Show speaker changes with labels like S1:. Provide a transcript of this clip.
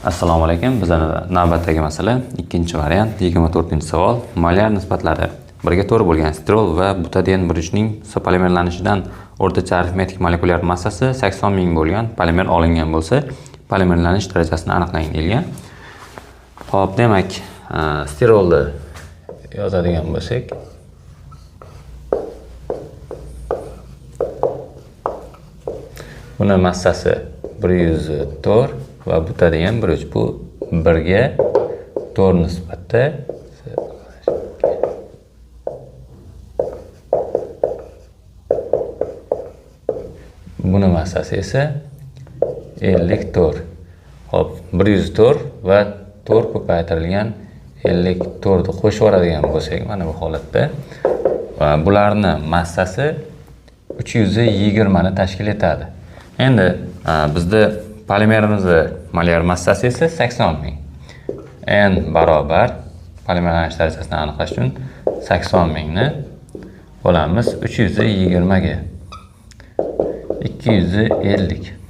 S1: Assalomu alaykum. Bizning navbatdagi masala ikkinchi variant 24-savol. Molyar nisbatlari 1 ga 4 bo'lgan sterol va butadiyen burchning polimerlanishidan o'rtacha arifmetik molekulyar massasi 80 ming bo'lgan polimer olingan bo'lsa, polimerlanish darajasini aniqlang deyilgan. Xo'p, demak, sterolni yozadigan bo'lsak, buni massasi 104 va butadiyen burch bu 1 ga 4 nisbatda buni massasi esa 54. Hop, 104 va 4 ko'paytirilgan 54 ni qo'shib yuboradigan bo'lsak, mana bu holatda bularning massasi 320 ni tashkil etadi. Endi bizda polimerimizning molyar massasi esa 80 ming. N barobar polimerlanish darajasini aniqlash uchun 80 mingni bo'lamiz 320 ga 250.